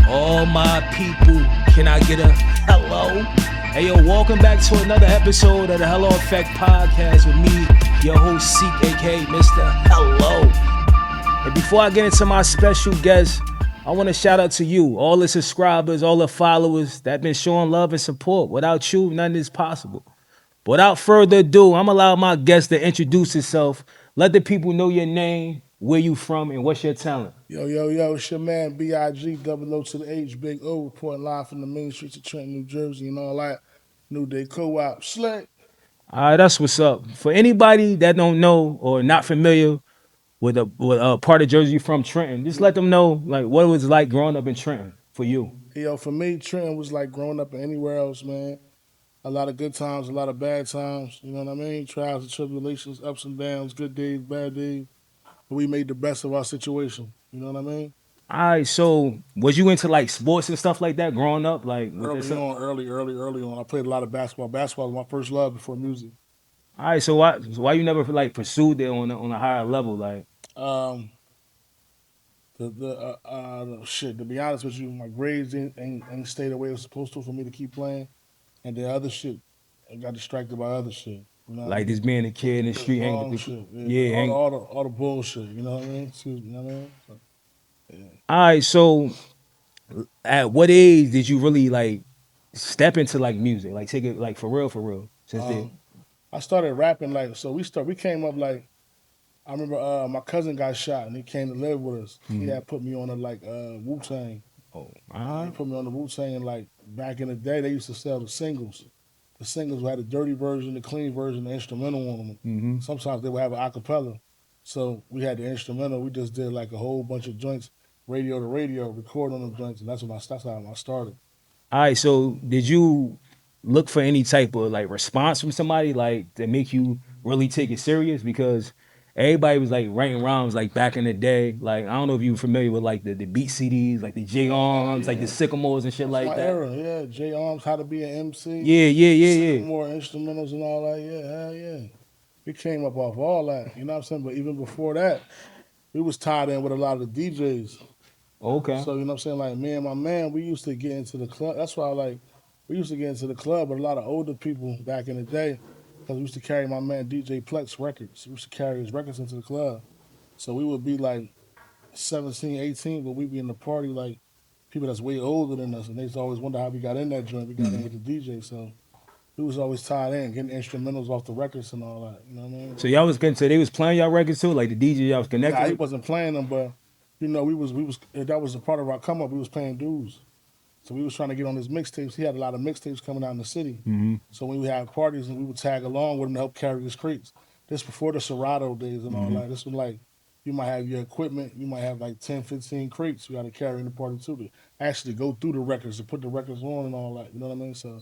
All my people, can I get a hello? Hey yo, welcome back to another episode of the Hello Effect Podcast with me, your host Seek, aka Mr. Hello. And before I get into my special guest, I want to shout out to you, all the subscribers, all the followers that been showing love and support. Without you, nothing is possible. But without further ado, I'm gonna allow my guest to introduce himself. Let the people know your name, where you from, and what's your talent. Yo, it's your man B.I.G. double O to the H, Big O, reporting live from the main streets of Trenton, New Jersey, and all that. New Day Co-op, Slick. All right, that's what's up. For anybody that don't know or not familiar with a part of Jersey from Trenton, just let them know like what it was like growing up in Trenton for you. Yo, for me, Trenton was like growing up anywhere else, man. A lot of good times, a lot of bad times. You know what I mean? Trials and tribulations, ups and downs, good days, bad days. But we made the best of our situation. You know what I mean? All right, so was you into like sports and stuff like that growing up? Like, with this? Early on. I played a lot of basketball. Basketball was my first love before music. All right, so why you never like pursued it on a higher level? Like, Um, the shit. To be honest with you, my grades ain't stayed the way it was supposed to for me to keep playing, and the other shit, I got distracted by other shit. You know what I like mean? just being a kid in the street hanging with Wrong the shit. yeah, Yeah, hang. all the bullshit. You know what I mean? Excuse me. You know what I mean? So, yeah. All right, so at what age did you really like step into like music, like take it like for real? Since then, Um, I started rapping like so. We came up like I remember my cousin got shot and he came to live with us. He had put me on a like Wu-Tang. oh, He put me on the Wu-Tang and like back in the day they used to sell the singles. The singles had a dirty version, the clean version, the instrumental on them. mm-hmm. Sometimes they would have an acapella. So we had the instrumental. We just did like a whole bunch of joints, radio to radio, record on them joints, and that's how I started. All right, so did you look for any type of like response from somebody like that make you really take it serious? Because everybody was like writing rhymes like back in the day. Like I don't know if you were familiar with like the beat CDs, like the J Arms, like the Yeah, Sycamores and shit that's like my that. era. Yeah, J Arms, How to Be an MC, Yeah. Sycamore instrumentals and all that. Yeah, hell yeah. We came up off all that. You know what I'm saying? But even before that, we was tied in with a lot of the DJs. Okay. So you know what I'm saying? Like me and my man, we used to get into the club. That's why like we used to get into the club with a lot of older people back in the day. Because we used to carry my man DJ Plex records. We used to carry his records into the club. So we would be like 17, 18, but we'd be in the party like people that's way older than us. And they used to always wonder how we got in that joint. We got in with the DJ. So we was always tied in, getting instrumentals off the records and all that. You know what I mean? So y'all was getting so they was playing y'all records too, like the DJ y'all was connected Nah, he with. wasn't playing them, but you know, we was that was a part of our come up. We was playing dues. So we was trying to get on his mixtapes. He had a lot of mixtapes coming out in the city. Mm-hmm. So when we had parties and we would tag along with him to help carry his crates. This before the Serato days and all Mm-hmm. that. This was like you might have your equipment, you might have like 10, 15 crates you got to carry in the party too to actually go through the records to put the records on and all that. You know what I mean? So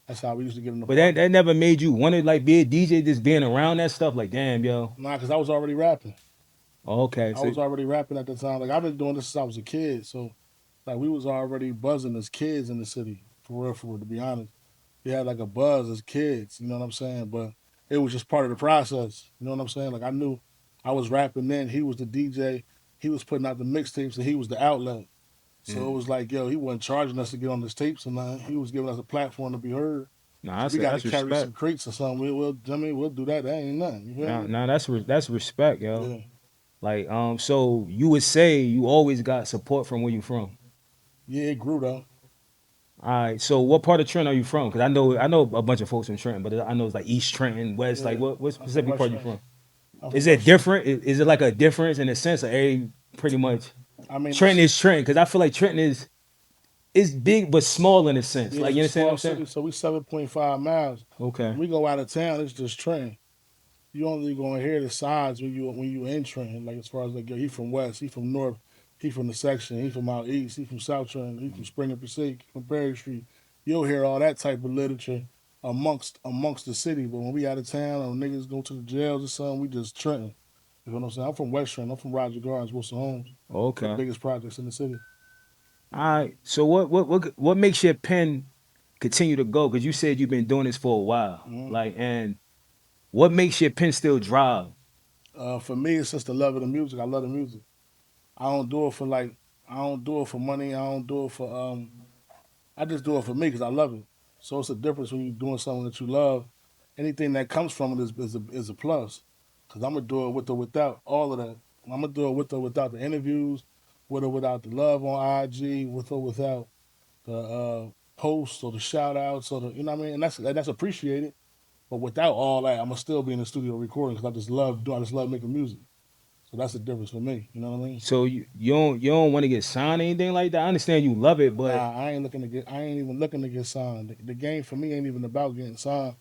that's how we used to get in the But that party. that never made you want to like be a DJ, just being around that stuff. Like, damn, yo. Nah, because I was already rapping. Okay, I so was already rapping at the time. Like I've been doing this since I was a kid. So like we was already buzzing as kids in the city. For real, to be honest. We had like a buzz as kids, you know what I'm saying? But it was just part of the process. You know what I'm saying? Like I knew I was rapping then, he was the DJ, he was putting out the mixtapes and he was the outlet. So it was like, yo, he wasn't charging us to get on his tapes and nothing. He was giving us a platform to be heard. nah, So we got to that's carry some respect. crates or something. We'll do that. That ain't nothing. You feel me? Nah, that's respect, yo. Yeah. Like, so you would say you always got support from where you from. Yeah, it grew though. All right, so what part of Trenton are you from? Because I know a bunch of folks from Trenton, but I know it's like East Trenton, West. Like, Yeah. what I'm from specific West part you Trenton. from? I'm from Is it West Trenton. different? Is it like a difference in the sense of a pretty much I mean, Trenton is Trenton? Because I feel like Trenton is big but small in a sense. yeah, Like, it's you a understand what I'm small saying? city, so we 7.5 miles. Okay. When we go out of town, it's just Trenton. You only gonna hear the sides when you in Trenton. Like as far as like yo, he from west, he from north, he from the section, he from out east, he from South Trenton, he from Spring and Passaic, he from Perry Street. You'll hear all that type of literature amongst the city. But when we out of town or niggas go to the jails or something, we just Trenton. You know what I'm saying? I'm from West Trenton. I'm from Roger Gardens, Wilson Homes, the Okay. biggest projects in the city. All right. So what makes your pen continue to go? Because you said you've been doing this for a while. Mm-hmm. Like, and what makes your pen still drive? For me, it's just the love of the music. I love the music. I don't do it for like, I don't do it for money. I don't do it for I just do it for me because I love it. So it's a difference when you're doing something that you love. Anything that comes from it is a plus. Because I'm gonna do it with or without all of that. I'm gonna do it with or without the interviews, with or without the love on IG, with or without the posts or the shout outs or the, you know what I mean. And that's appreciated. But without all that, I'm gonna still be in the studio recording because I just love making music. So that's the difference for me. You know what I mean? So you don't want to get signed or anything like that. I understand you love it, but Nah, I ain't even looking to get signed. The game for me ain't even about getting signed.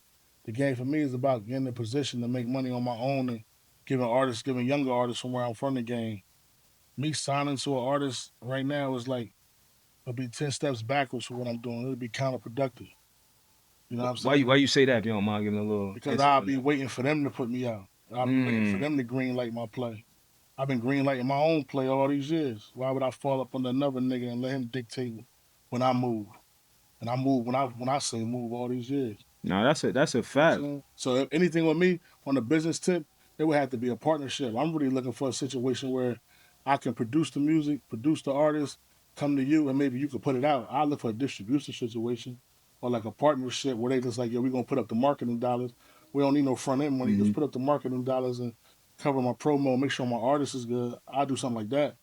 The game for me is about getting in a position to make money on my own and giving younger artists from where I'm from the game. Me signing to an artist right now is like it'll be 10 steps backwards for what I'm doing. It'll be counterproductive. You know what I'm why you saying? why you say that? If you don't mind giving a little Because insight I'll on be that. waiting for them to put me out. I'll be waiting for Mm. them to green light my play. I've been green lighting my own play all these years. Why would I fall up under another nigga and let him dictate when I move? And I move when I say move all these years. No, that's a You know what I'm fact. saying? So if anything with me on the business tip, it would have to be a partnership. I'm really looking for a situation where I can produce the music, produce the artist, come to you, and maybe you could put it out. I look for a distribution situation or like a partnership where they just like, yo, we're gonna put up the marketing dollars. We don't need no front end money. Hmm. Just put up the marketing dollars and cover my promo, make sure my artist is good. I'll do something like that.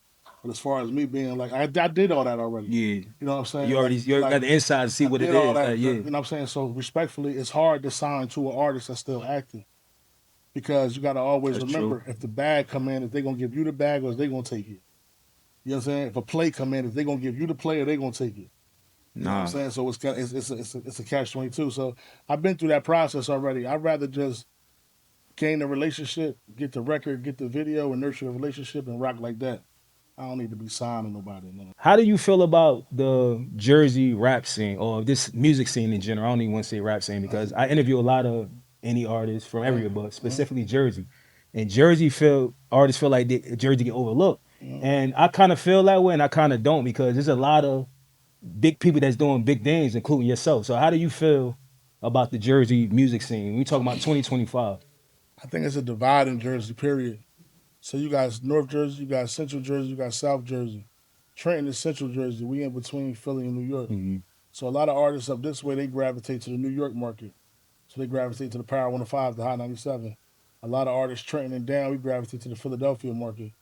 But as far as me being like, I did all that already. Yeah, You know what I'm you saying? already you already got Like the inside to see I what it did all is. that. Yeah, You know what I'm saying? So respectfully, it's hard to sign to an artist that's still active because you got to always that's true. remember if the bag come in, if they gonna give you the bag or if they gonna take it. You know what I'm saying? If a play come in, if they gonna give you the play or they gonna take it. You know what I'm Nah, saying? So it's a catch 22. So I've been through that process already. I'd rather just gain a relationship, get the record, get the video, and nurture a relationship and rock like that. I don't need to be signing nobody. No. how do you feel about the Jersey rap scene or this music scene in general? I don't even want to say rap scene because I interview a lot of any artists from Uh, everywhere, but uh, specifically Jersey. And Jersey feel artists feel like Jersey get overlooked, uh. and I kind of feel that way, and I kind of don't because there's a lot of big people that's doing big things, including yourself. So how do you feel about the Jersey music scene? We talking about 2025. I think it's a divide in Jersey. Period. So you got North Jersey, you got Central Jersey, you got South Jersey. Trenton is Central Jersey. We in between Philly and New York. Mhm. So a lot of artists up this way they gravitate to the New York market. So they gravitate to the Power 105, the Hot 97. A lot of artists Trenton and down, we gravitate to the Philadelphia market,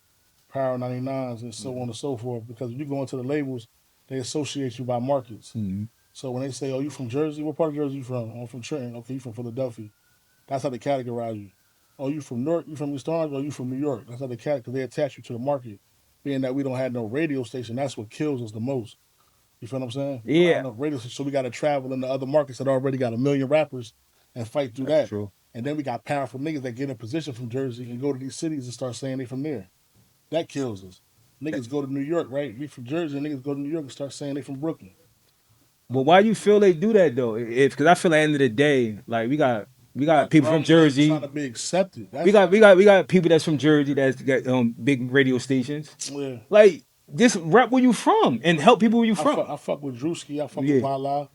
Power 99s, and so on and so forth. Because when you go into the labels, they associate you by markets. Mhm. So when they say, "Oh, you from Jersey? What part of Jersey you from?" "Oh, I'm from Trenton." "Okay, you from Philadelphia." That's how they categorize you. "Oh, you from North? You from East Orange? Oh, you from New York?" That's how they because they attach you to the market. Being that we don't have no radio station, that's what kills us the most. You feel what I'm saying? We don't have Yeah, no radio station, so we got to travel into other markets that already got a million rappers and fight through that's that. true. And then we got powerful niggas that get in position from Jersey and go to these cities and start saying they from there. That kills us. Niggas go to New York, right? We from Jersey, and niggas go to New York and start saying they from Brooklyn. But why you feel they do that though? If because I feel at the end of the day, like we got Got people from grown men trying Jersey. to be accepted. We That's got we got we got people that's from Jersey that's got big radio stations. yeah. Like just rap where you from and help people where you from. I fuck with Drewski. I fuck with Yeah. Lala.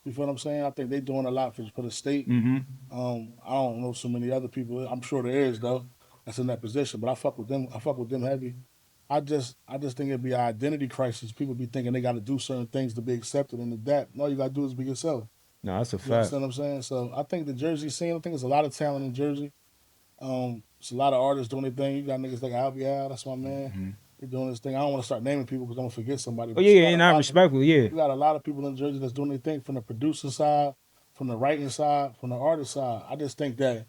You feel what I'm saying? I think they doing a lot for the state. Mm-hmm. I don't know so many other people. I'm sure there is though that's in that position, but I fuck with them. I fuck with them heavy. I just think it'd be an identity crisis. People be thinking they got to do certain things to be accepted and adapt. All you got to do is be yourself. No, that's a You fact. understand what I'm saying? So I think the Jersey scene. I think there's a lot of talent in Jersey. It's a lot of artists doing their thing. You got niggas like Albial, that's my man. Hmm. They're doing this thing. I don't want to start naming people because I'm gonna forget somebody. Oh But yeah, and not respectful. Yeah. you got a lot of people in Jersey that's doing their thing from the producer side, from the writing side, from the artist side. I just think that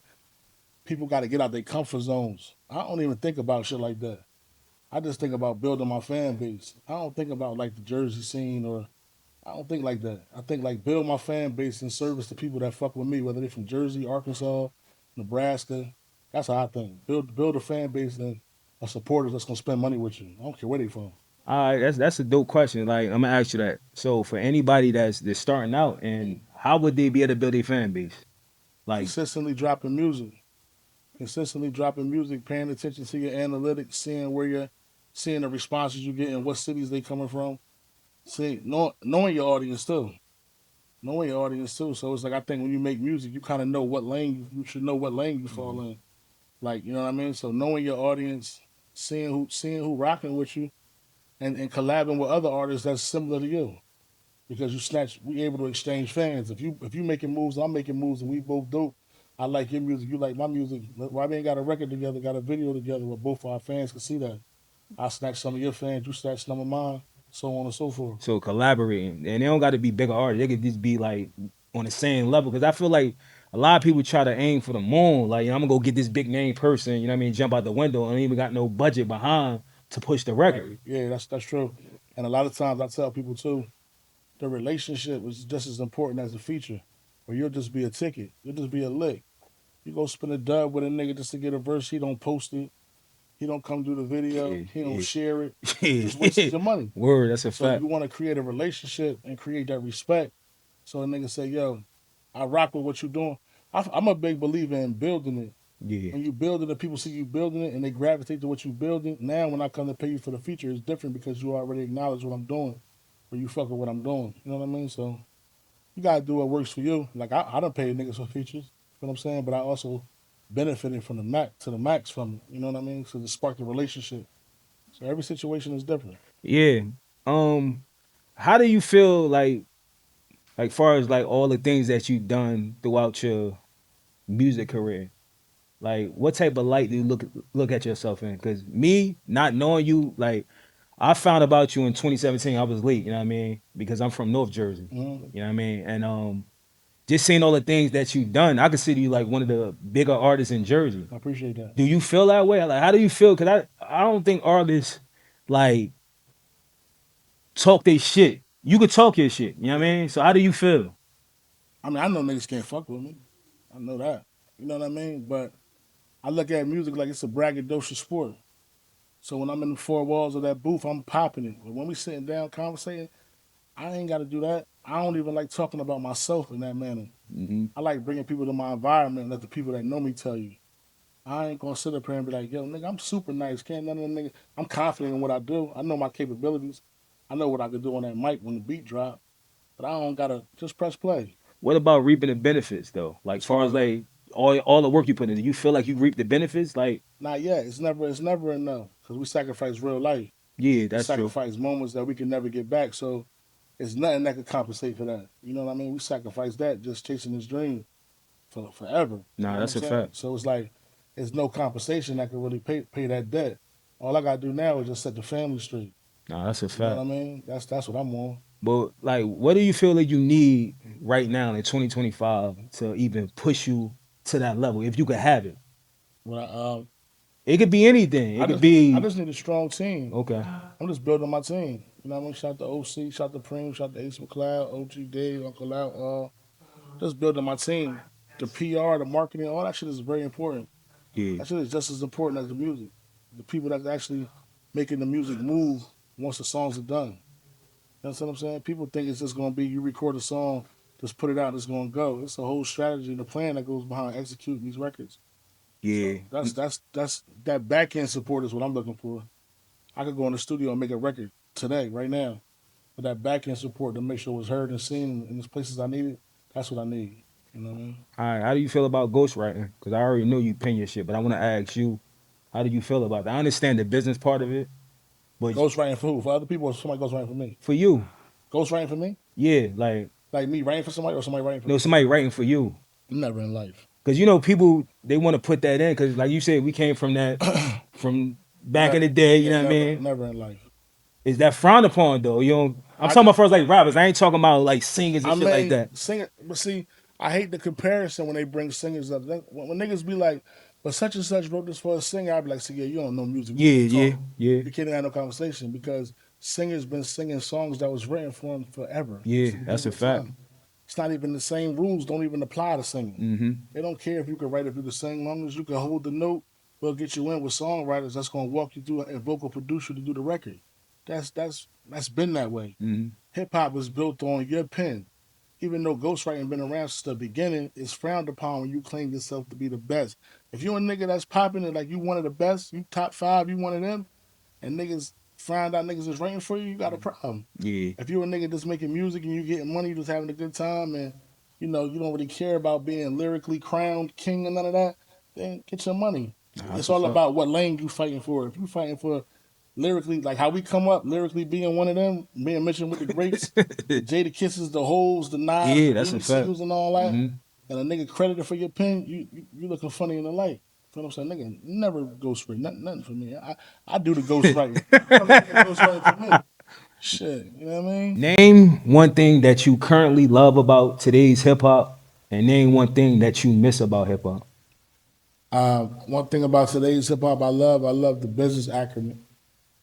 people got to get out their comfort zones. I don't even think about shit like that. I just think about building my fan base. I don't think about like the Jersey scene or I don't think like that. I think like build my fan base in service to people that fuck with me, whether they're from Jersey, Arkansas, Nebraska. That's how I think. Build a fan base and of supporters that's gonna spend money with you. I don't care where they from. All right, that's a dope question. Like I'm gonna ask you that. So for anybody that's starting out, and how would they be able to build a fan base? Like, Consistently dropping music. Consistently dropping music, paying attention to your analytics, seeing the responses you get and what cities they coming from. Knowing your audience too. Knowing your audience too. So it's like I think when you make music, you kind of know what lane you should know what lane you fall in. Like, you know what I mean? So knowing your audience, seeing who rocking with you, and collabing with other artists that's similar to you. Because we able to exchange fans. If you making moves, I'm making moves, and we both dope. I like your music, you like my music. Why we ain't got a record together, got a video together where both our fans can see that? I snatch some of your fans, you snatch some of mine, so on and so forth. So collaborating, and they don't got to be bigger artists. They could just be like on the same level. Because I feel like a lot of people try to aim for the moon. Like, I'm gonna go get this big name person. You know what I mean? Jump out the window and ain't even got no budget behind to push the Right. record. Yeah, that's true. And a lot of times I tell people too, the relationship is just as important as the feature. Or you'll just be a ticket. You'll just be a lick. You go spend a dub with a nigga just to get a verse, he don't post it. He don't come do the video. Yeah, He don't yeah, share it. You just yeah. wasted your money. Word, that's a So fact. you want to create a relationship and create that respect. So a nigga say, yo, I rock with what you're doing. I'm a big believer in building it. Yeah, When you building it, people see you building it and they gravitate to what you building. Now when I come to pay you for the feature, it's different because you already acknowledge what I'm doing. Or you fuck with what I'm doing. You know what I mean? So you gotta do what works for you. Like I don't pay niggas for features. You know what I'm saying? But I also benefited from the max from it. You know what I mean? So to spark the relationship. So every situation is different. yeah. Um, how do you feel like far as like all the things that you've done throughout your music career? Like, what type of light do you look at yourself in? Because me not knowing you, like, I found about you in 2017. I was late, you know what I mean? Because I'm from North Jersey, Mm-hmm. you know what I mean? And just seeing all the things that you've done, I consider you like one of the bigger artists in Jersey. I appreciate that. Do you feel that way? Like, how do you feel? Because I don't think artists like talk their shit. You could talk your shit, you know what I mean? So how do you feel? I mean, I know niggas can't fuck with me. I know that. You know what I mean? But I look at music like it's a braggadocious sport. So when I'm in the four walls of that booth, I'm popping it. But when we sitting down conversating, I ain't got to do that. I don't even like talking about myself in that manner. Hmm. I like bringing people to my environment and let the people that know me tell you. I ain't gonna sit up here and be like, yo, nigga, I'm super nice. Can't none of them niggas. I'm confident in what I do. I know my capabilities. I know what I can do on that mic when the beat drop. But I don't gotta just press play. What about reaping the benefits though? Like, As far far as as like all the work you put in, do you feel like you reap the benefits? Like, not yet. It's never enough because we sacrifice real life. yeah, We that's true. sacrifice moments that we can never get back. So it's nothing that could compensate for that. You know what I mean? We sacrifice that just chasing this dream for forever. You Nah, know what I'm that's a saying? fact. So it's like it's no compensation that can really pay that debt. All I gotta do now is just set the family straight. Nah, that's a You know what fact. I mean? That's what I'm on. But like, what do you feel like you need right now in 2025 to even push you to that level? If you could have it, When it could be anything. It could I be just need a strong team. okay. I'm just building my team. You know what I mean? Shout to OC, shout to Preem, shout to Ace McLeod, OG Dave, Uncle Out. Just building my team. The PR, the marketing, all that shit is very important. Yeah, That shit is just as important as the music. The people that's actually making the music move once the songs are done. You know what I'm saying? People think it's just gonna be you record a song, just put it out, it's gonna go. It's a whole strategy and a plan that goes behind executing these records. yeah. So that's that back end support is what I'm looking for. I could go in the studio and make a record today, right now. But that back end support to make sure it was heard and seen in the places I needed, that's what I need. You know what I mean? All right. How do you feel about ghostwriting? Because I already know you pen your shit, but I want to ask you, how do you feel about that? I understand the business part of it, but Ghostwriting for who? For other people or somebody ghostwriting for me? for you, Ghostwriting for me? yeah, like Like me writing for somebody or somebody writing for no, me? somebody writing for you. Never in life. Because people they want to put that in because like you said, we came from that from back in the day. You Yeah, know what I never, mean? never in life. Is that frowned upon though? You know, I'm I talking about first like rappers. I ain't talking about like singers and I shit like mean, that. singer, but see, I hate the comparison when they bring singers up. When niggas be like, "But such and such wrote this for a singer," I be like, "See, yeah, you don't know music. We Yeah, can't yeah, talk. yeah, We can't have no conversation because singers been singing songs that was written for them forever yeah. since the That's beginning a of fact. time. It's not even the same rules. Don't even apply to singing. Mm-hmm. They don't care if you can write, if you can sing, long as you can hold the note. We'll get you in with songwriters that's gonna walk you through and vocal producer to do the record. That's been that way. Mm-hmm. Hip hop was built on your pen. Even though ghostwriting been around since the beginning, it's frowned upon when you claim yourself to be the best. If you're a nigga that's popping it like you one of the best, you top five, you one of them, and niggas find out niggas is writing for you, you got a problem. Yeah, If you're a nigga that's making music and you getting money, you just having a good time, and you know you don't really care about being lyrically crowned king and none of that, then get your money. It's all about what lane you fighting for. If you fighting for lyrically, like how we come up, lyrically being one of them, being mentioned with the greats, the Jada Kisses, the Holes, the Nas, Yeah, the that's a Beanie fact. Siegels and all that, and a nigga credited for your pen, you looking funny in the light. You know what I'm saying? Nigga, never ghostwrite, nothing for me. I do the ghostwriting. Ghostwriting for me. Shit, you know what I mean? Name one thing that you currently love about today's hip hop, and name one thing that you miss about hip hop. One thing about today's hip hop, I love the business acumen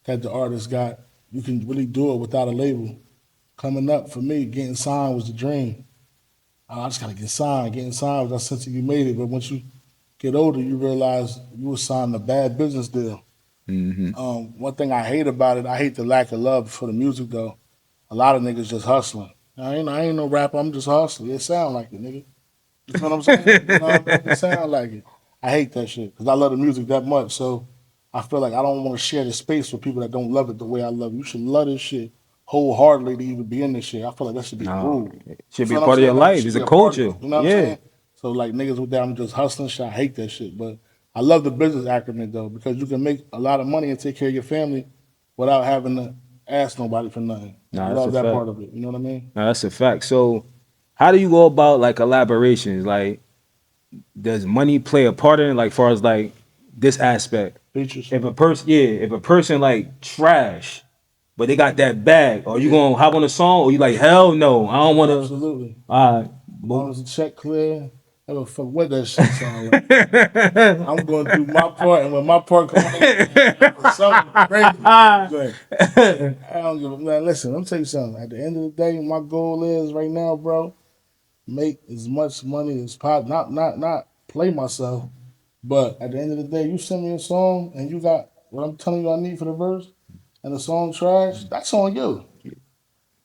that the artist got. You can really do it without a label. Coming up for me, getting signed was the dream. I just gotta get signed. Getting signed was that sense you made it. But once you get older, you realize you were signed a bad business deal. One thing I hate about it, I hate the lack of love for the music though. A lot of niggas just hustling. I ain't no rapper. I'm just hustling. It sound like it, nigga. You know what I'm saying? You know what I mean? It sound like it. I hate that shit because I love the music that much. So I feel like I don't want to share the space with people that don't love it the way I love it. You should love this shit wholeheartedly to even be in this shit. I feel like that should be a No, rule. it You should be feel a what I'm part of your saying? Like it life. should It's be a a part of culture. it. You know what I'm Yeah. saying? So like niggas with that, I'm just hustling shit. I hate that shit. But I love the business acumen though because you can make a lot of money and take care of your family without having to ask nobody for nothing. And I No, that's a love that fact. part of it. You know what I mean? No, that's a fact. So, how do you go about like collaborations? Like, does money play a part in it? Like, far as like this aspect, Features. if a person like trash, but they got that bag, are you Yeah. gonna hop on a song, or you like hell no, I don't wanna. Absolutely. All right, As long as the check clear, I don't fuck what that shit sound like. I'm gonna do my part, and when my part come on, something crazy. Like, I don't give a man. Listen, let me tell you something. At the end of the day, my goal is right now, bro, make as much money as possible. Not play myself, but at the end of the day, you send me a song and you got what I'm telling you I need for the verse, and the song trash. That's on you. y'all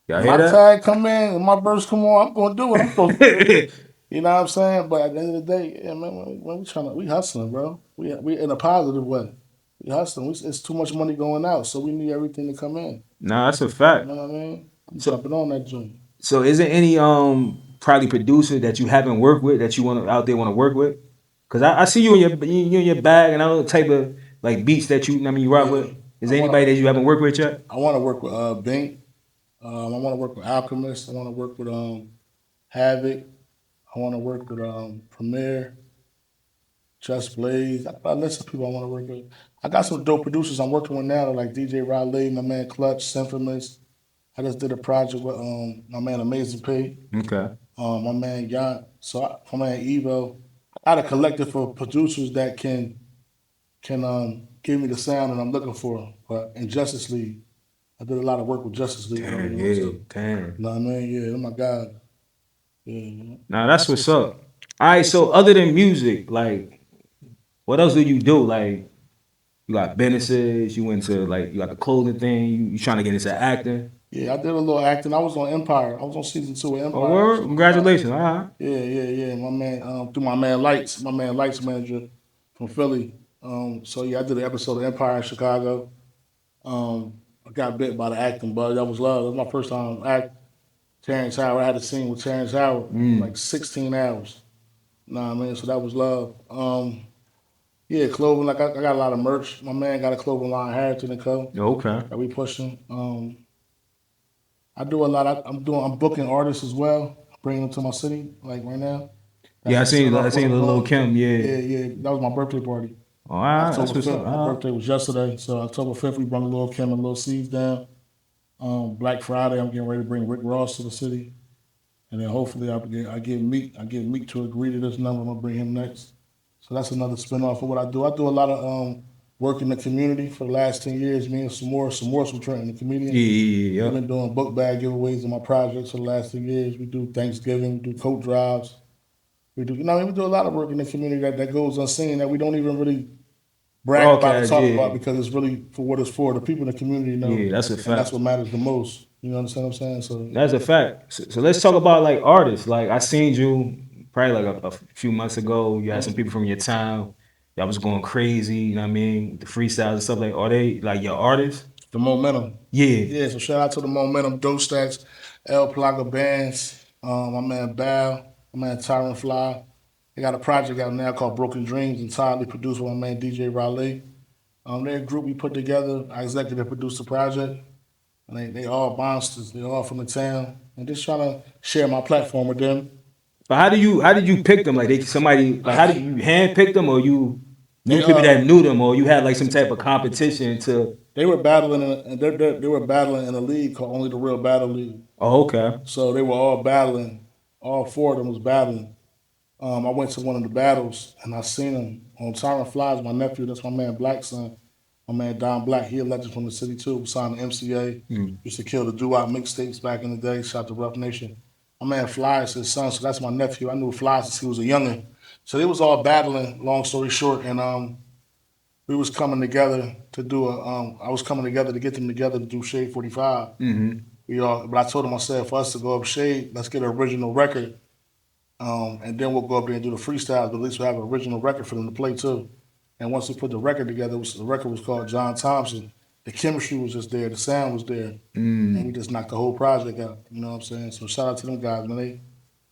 When hear my that? tag come in and my verse come on, I'm gonna do what I'm supposed to do. You know what I'm saying? But at the end of the day, yeah, man, we hustling, bro. We in a positive way. We hustling. It's too much money going out, so we need everything to come in. Nah, that's a You fact. know what I mean? I'm So, jumping on that joint. so is there any probably producer that you haven't worked with that you want to out there want to work with? Cause I see you in your bag, and I know the type of like beats that I mean you rock Yeah, with. Is there anybody that you haven't worked with yet? I want to work with Bink. I want to work with Alchemist. I want to work with Havoc. I want to work with Premier, Just Blaze. I got a list of people I want to work with. I got some dope producers I'm working with now, like DJ Raleigh, my man Clutch, Symphonist. I just did a project with my man Amazing P, Okay. my man Yacht, my man Evo. I got a collective of producers that can give me the sound that I'm looking for. But in Justice League, I did a lot of work with Justice League early Damn, on yeah, too. damn. You know what I mean? Yeah, oh my God. Yeah, Nah, that's what's up. All right, so other than music, like what else do you do? Like you got businesses, you into like you got the clothing thing, you trying to get into acting. yeah. I did a little acting. I was on Empire. I was on season 2 of Oh Empire word, actually. congratulations. All right. Yeah. My man, through my man Lights manager from Philly. So yeah, I did an episode of Empire in Chicago. I got bit by the acting bug. That was love. That was my first time act. Terrence Howard. I had a scene with Terrence Howard in like 16 hours. Nah, man. So that was love. Yeah, clothing. Like I got a lot of merch. My man got a clothing line, Harrington and Co. Okay. That we pushing. I do a lot. I'm booking artists as well, bringing them to my city. Like right now, Yeah, that's another I what seen I'm the little doing. Kim, yeah. Yeah. That was my birthday party, All right, that's October what's up. 5th. My All right. birthday was yesterday, so October 5th we brought Lil Kim and Lil C's down. Black Friday, I'm getting ready to bring Rick Ross to the city, and then hopefully I get Meek to agree to this number. I'm gonna bring him next. So that's another spinoff of what I do. I do a lot of work in the community for the last 10 years. Me and some more from Trenton, the Yeah, comedian. yeah, We've yeah. been doing book bag giveaways in my projects for the last 2 years. We do Thanksgiving, we do coat drives. We do, we do a lot of work in the community that goes unseen that we don't even really brag about or Broadcast, talk about yeah. because it's really for what it's for. The people in the community know, Yeah, that's a and that's fact. what matters the most. You understand what I'm saying? So That's a fact. So let's talk about like artists. Like I seen you probably like a few months ago. You had some people from your town. Y'all was going crazy. You know what I mean? The freestyles and stuff. Like, are they like your artists? the momentum. Yeah. Yeah, so shout out to the momentum, Dope Stacks, L Plaga Bands, my man Bow, my man Tyron Fly. They got a project out now called Broken Dreams, entirely produced by my man DJ Raleigh. They're a group we put together. I executive produced the project. And they all monsters. They all from the town. And just trying to share my platform with them. But how did you pick them? Like they somebody like how did you hand pick them or you knew They people that knew them or you had like some type of competition to? they were battling they were battling in a league called Only the Real Battle League. Oh, okay. So they were all battling. All four of them was battling. I went to one of the battles and I seen him on Tyrant Flies, my nephew. That's my man Black son. My man Don Black. He a legend from the city too. Signed the MCA. Used to kill the doo-wop mixtapes back in the day. Shout to Rough Nation. My man Fly is his son, so that's my nephew. I knew Fly since he was a youngin. So they was all battling. Long story short, and we was coming together to do a. I was coming together to get them together to do Shade 45. We all, but I told him I said for us to go up Shade, let's get an original record, and then we'll go up there and do the freestyles. But at least we'll have an original record for them to play too. And once we put the record together, the record was called John Thompson. The chemistry was just there, the sound was there, and we just knocked the whole project out. You know what I'm saying? So shout out to them guys, man.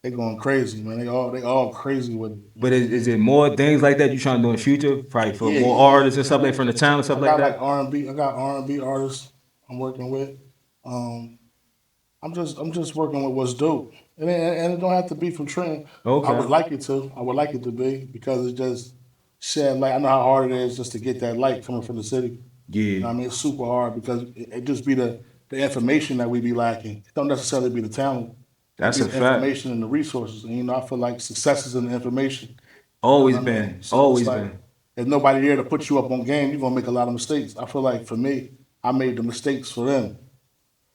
They going crazy, man. They all crazy with it. But is it more things like that you trying to do in the future? Probably for more artists and stuff like from the town and stuff like that? I got R&B artists I'm working with. I'm just working with what's dope, and it don't have to be from Trenton. Okay. I would like it to. I would like it to be because it just shed light. I know how hard it is just to get that light coming from the city. Yeah. You know what I mean, it's super hard because it just be the information that we be lacking. It don't necessarily be the talent. That's It a be the fact. information and the resources. And I feel like success is in the information. Always You know what I mean? been. So Always it's like, been. if nobody there to put you up on game, you're gonna make a lot of mistakes. I feel like for me, I made the mistakes for them.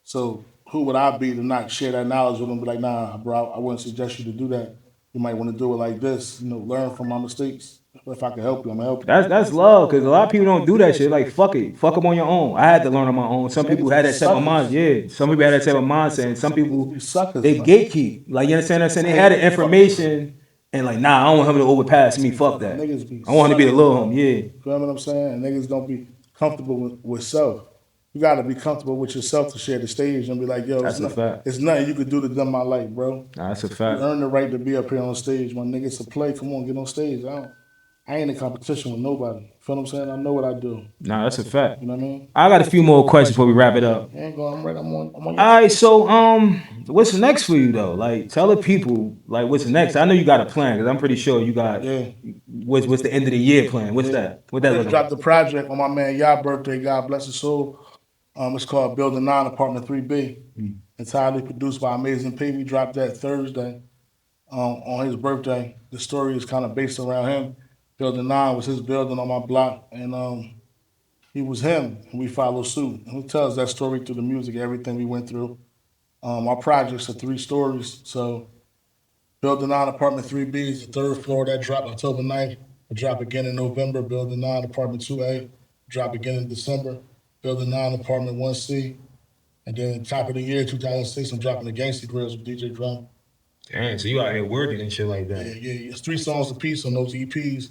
So who would I be to not share that knowledge with them? Be like, nah, bro, I wouldn't suggest you to do that. You might want to do it like this. Learn from my mistakes. If I can help you, I'm gonna help you. That's love because a lot of people don't do that shit. Like fuck them on your own. I had to learn on my own. Some people had that type of mind. Yeah, some people had that type of mindset, and some people These suckers, they man. gatekeep. Like you understand what I'm saying? They had the information and like nah, I don't want him to overpass me. Fuck that. Niggas be I want him to be the suckers, little bro. home. Yeah, You know what I'm saying? And niggas don't be comfortable with self. You gotta be comfortable with yourself to share the stage and be like, yo, that's a fact. it's nothing you could do to dim my light, bro. Nah, that's a You fact. earn the right to be up here on stage. My niggas to play. Come on, get on stage. I ain't in competition with nobody. Feel what I'm saying? I know what I do. Nah, that's a fact. You know what I mean? I got a few more questions before we wrap it up. I ain't going. I'm right. I'm on. All right, so what's next for you though? Like, tell the people like what's next. I know you got a plan because I'm pretty sure you got. Yeah. What's the end of the year plan? What's that? What that I looking just dropped like? the project on my man Yah birthday. God bless his soul. It's called Building 9, Apartment 3B. Entirely produced by Amazing P. We dropped that Thursday on his birthday. The story is kind of based around him. Building 9 was his building on my block, and he was him, and we followed suit. And he tells that story through the music, everything we went through. Our projects are 3 stories. So Building 9, Apartment 3B is the third floor. That dropped October 9th. Will drop again in November. Building 9, Apartment 2A. Drop again in December. Building 9, Apartment 1C. And then top of the year, 2006, I'm dropping the Gangsta Grills with DJ Drum. Damn, so you out here working and shit like Yeah, yeah. It's 3 songs apiece on those EPs.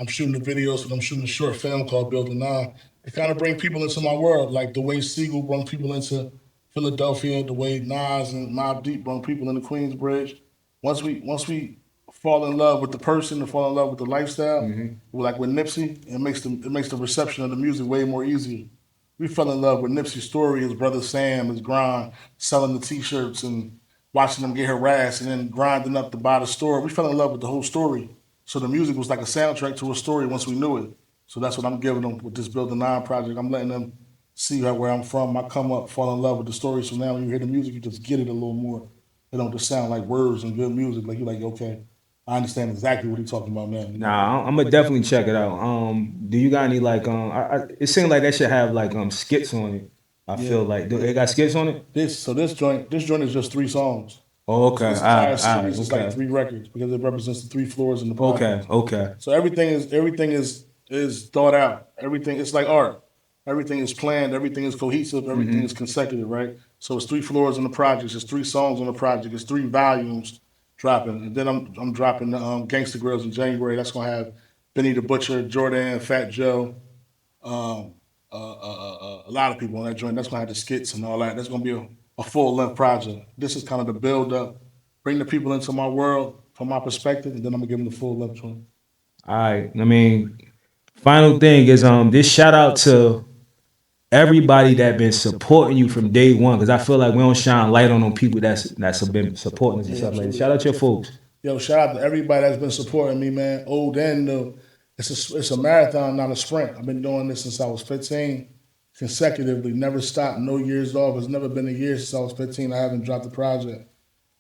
I'm shooting the videos, and I'm shooting a short film called Building 9. It kind of bring people into my world, like the way Siegel brought people into Philadelphia, the way Nas and Mobb Deep brought people into Queensbridge. Once we fall in love with the person and fall in love with the lifestyle, like with Nipsey, it makes the reception of the music way more easier. We fell in love with Nipsey's story, his brother Sam, his grind, selling the T-shirts and watching them get harassed and then grinding up to buy the store. We fell in love with the whole story. So the music was like a soundtrack to a story once we knew it. So that's what I'm giving them with this Building 9 project. I'm letting them see where I'm from. I come up, fall in love with the story. So now when you hear the music, you just get it a little more. It don't just sound like words and good music. Like you're like, okay, I understand exactly what he's talking about now. Nah, I'm gonna definitely check it out. Do you got any like it seems like that should have like skits on it. I feel like do they got skits on it? This joint is just 3 songs. Oh, okay. This entire series is like 3 records because it represents the 3 floors in the project. Okay. So everything is thought out. Everything it's like art. Everything is planned. Everything is cohesive. Everything is consecutive, right? So it's 3 floors in the project. It's 3 songs on the project. It's 3 volumes dropping. And then I'm dropping the Gangsta Grills in January. That's gonna have Benny the Butcher, Jordan, Fat Joe, a lot of people on that joint. That's gonna have the skits and all that. That's gonna be a full length project. This is kind of the build up, bring the people into my world, from my perspective, and then I'm gonna give him the full love to him. All right. I mean, final thing is this shout out to everybody that been supporting you from day one, because I feel like we don't shine light on them people that's been supporting us and stuff like that. Shout out to your folks. Yo, shout out to everybody that's been supporting me, man. Old and new. It's a marathon, not a sprint. I've been doing this since I was 15, consecutively, never stopped, no years off. It's never been a year since I was 15. I haven't dropped a project.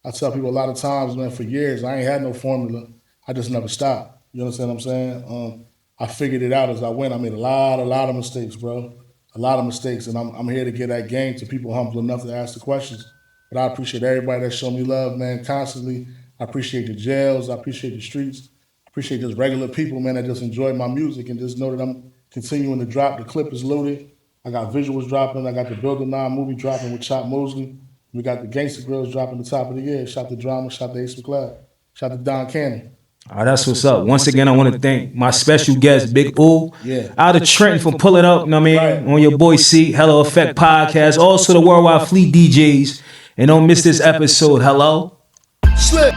I tell people a lot of times, man, for years, I ain't had no formula. I just never stopped. You understand what I'm saying? I figured it out as I went. I made a lot of mistakes, bro. A lot of mistakes. And I'm here to get that game to people humble enough to ask the questions. But I appreciate everybody that showed me love, man, constantly. I appreciate the jails. I appreciate the streets. I appreciate just regular people, man, that just enjoy my music and just know that I'm continuing to drop. The clip is loaded. I got visuals dropping. I got the Build a Nine movie dropping with Chop Mosley. We got the Gangsta Grills dropping the top of the year. Shout to Drama, shout to Ace McCloud, shout to Don Cannon. Oh, that's what's up. Once again, I want to thank my special guest, Big Ooh, out of Trenton, for pulling up, you know what I mean, on your boy Seek, Hello Effect Podcast, also the Worldwide Fleet DJs. And don't miss this episode. Hello. Slip.